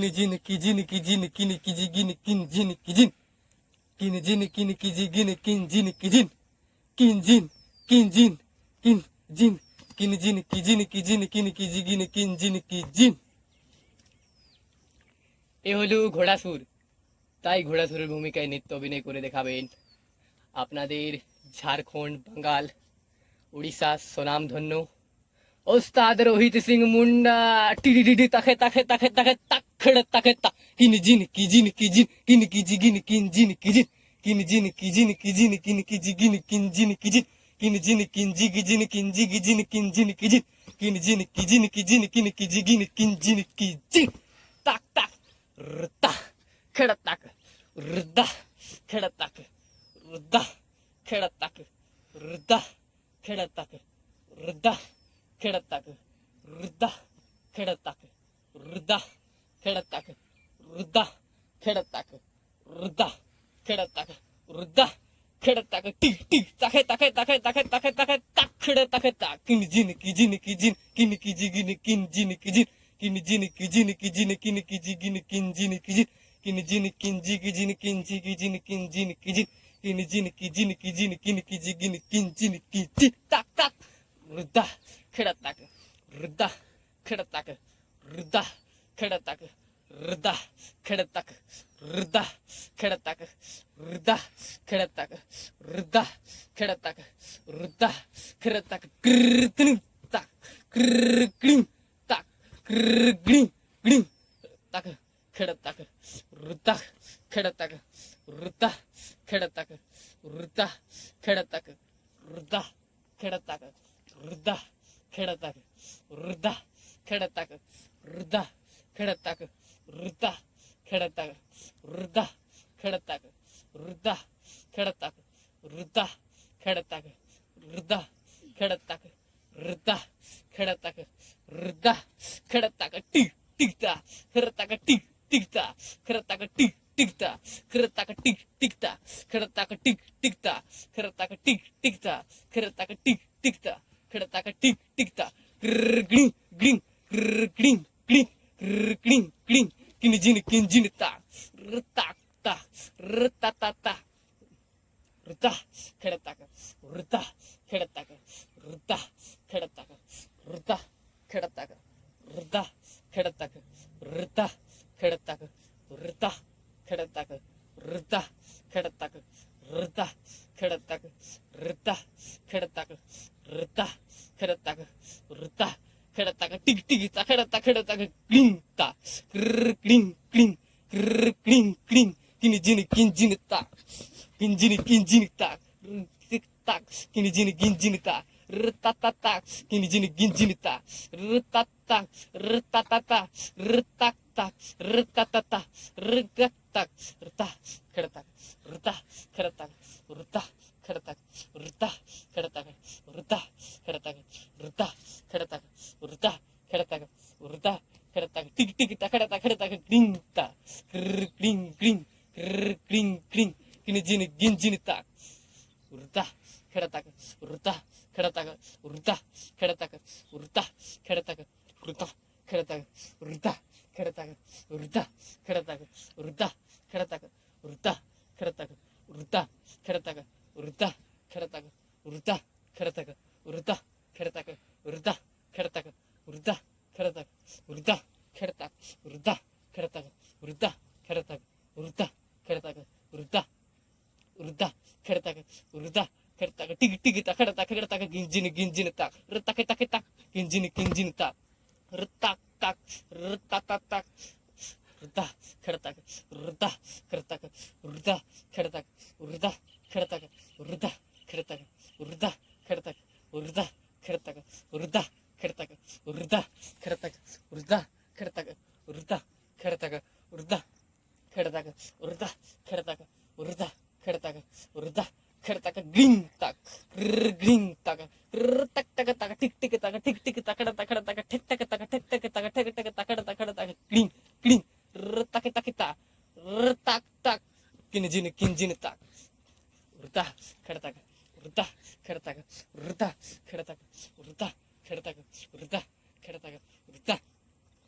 jin kijin kijin kin kiji gin kin jin kijin kin jin kin kiji gin kin jin kijin kin jin kin jin kin jin kin jin kijin kijin kin kiji gin kin jin kijin। এ হলো ঘোড়াসুর, তাই ঘোড়াসুরের ভূমিকায় নৃত্য অভিনয় করে দেখাবেন আপনাদের ঝাড়খণ্ড, বাঙ্গাল, উড়িষ্যা স্বনামধন্য ওস্তাদ রোহিত সিং মুন্ডা। টিডিডি তাকে তাকে তাকে তাকে তাখড় তাকে তা কিন জিন কি জিন কি জিন কিন কি জি গিন কিন জিন কি জিন কিন জিন কি জিন কি জিন কিন কি জি গিন কিন জিন কি জিন কিন জিন কিন জি গি জিন কিন জি গি জিন কিন জিন কি জিন কিন জিন কি জিন কি জিন কিন কি জি গিন কিন জিন কি জিন। তাক তাক রতা খড় তাক রদা খড় তাক রদা খড় তাক রদা খড় তাক রদা खड़ताक रुद्दा खड़ताक रुद्दा खड़ताक रुद्दा खड़ताक रुद्दा खड़ताक रुद्दा खड़ताक टिक टिक ताके ताके ताके ताके ताके ताके ताक खड़ताक ताक किन जिन की जिन किन की जी गिन किन जिन की जिन किन जिन की जिन की जिन किन की जी गिन किन जिन की जिन किन जिन किन जी की जिन किन जी की जिन किन जिन की जिन किन जिन की जिन की जिन किन की जी गिन किन जिन की जिन। ताक ताक रुद्दा खड़ताक रुद्दा खड़ताक रुद्दा खड़ताक रुद्दा खड़ताक रुद्दा खड़ताक रुद्दा खड़ताक रुद्दा खड़ताक रुद्दा खड़ताक कृत्रिम ताक कृत्रिम ताक कृत्रिम ग्रिम ताक खड़ताक रुद्दा खड़ताक रुद्दा खड़ताक रुद्दा खड़ताक रुद्दा खड़ताक रुद्दा खड़ताक रुद्दा खड़ताक रुद्दा खड़ताक रुद्दा खड़ताक रुद्दा खड़ताक रुद्दा खड़ताक रुद्दा खड़ताक रुद्दा खड़ताक रुद्दा खड़ताक रुद्दा खड़ताक टिक टिकता खड़ताक टिक टिकता खड़ताक टिक टिकता खड़ताक टिक टिकता खड़ताक टिक टिकता खड़ताक टिक टिकता खड़ताक टिक टिकता खड़ताक टिक टिकता ग्रिंग ग्रिंग ग्रिंग ग्रिंग ग्रिंग ग्रिंग किन जिन ता रताक ता रता ता ता रुद्दा खड़ताक रुद्दा खड़ताक रुद्दा खड़ताक रुद्दा खड़ताक रुद्दा खड़ताक रुद्दा खड़ताक रुद्दा खड़ताक रुद्दा खड़ताक रुद्दा खड़ताक रुद्दा खड़ताक रुद्दा खड़ताक रुद्दा खड़ताक टिक टिक ता खड़ताक खड़ताक क्लिंग ता क्लिंग क्लिंग क्लिंग क्लिंग किन जिन ता किन जिन ता टिक ताक किन जिन ता रता ता ता किन जिन ता रता ता रता ता ता रता ता रता ता ता रता ता रता खड़ताक रुद्दा खड़ताक रुद्दा खड़ताक रुद्दा खड़ताक रुद्दा खड़ताक रुद्दा खड़ताक रुद्दा खड़ताक रुद्दा खड़ताक टिक टिक ता खड़ताक खड़ताक ग्रिंग ता ग्रिंग ग्रिंग ग्रिंग ग्रिंग किन जिन ता रुद्दा खड़ताक रुद्दा खड़ताक रुद्दा खड़ताक रुद्दा खड़ताक रुद्दा खड़ताक रुद्दा खड़ताक रुद्दा खड़ताक रुद्दा खड़ताक रुद्दा खड़ताक रुद्दा खड़ताक रुद्दा खड़ताक रुद्दा खड़ताक रुद्दा खड़ताक रुद्दा खड़ताक रुद्दा खड़ताक रुद्दा खड़ताक रुद्दा खड़ताक रुद्दा खड़ताक रुद्दा खड़ताक रुद्दा रुद्दा खड़ताक रुद्दा खड़ताक टिक टिक ता खड़ताक खड़ताक गिंजिन ता रताक ताक ताक गिंजिन ता रताक ताक रता ता ताक रुद्दा खड़ताक रुद्दा खड़ताक रुद्दा खड़ताक रुद्दा खड़ताक रुद्दा खड़ताक रुद्दा खड़ताक रुद्दा खड़ताक रुद्दा खड़ताक रुद्दा खड़ताक रुद्दा खड़ताक रुद्दा खड़ताक रुद्दा खड़ताक रुद्दा खड़ताक रुद्दा खड़ताक रुद्दा खड़ताक ग्रिंग ताक तक तक तक टिक टिक तक टिक टिक तक खड़ताक खड़ताक ठक तक तक ठक तक तक ठक तक तक खड़ताक खड़ताक ग्रिंग ग्रिंग रताक तक ता रताक तक किन जिन ताक रुद्दा खड़ताक रुद्दा खड़ताक रुद्दा खड़ताक रुद्दा खड़ताक रुद्दा खड़ताक रुद्दा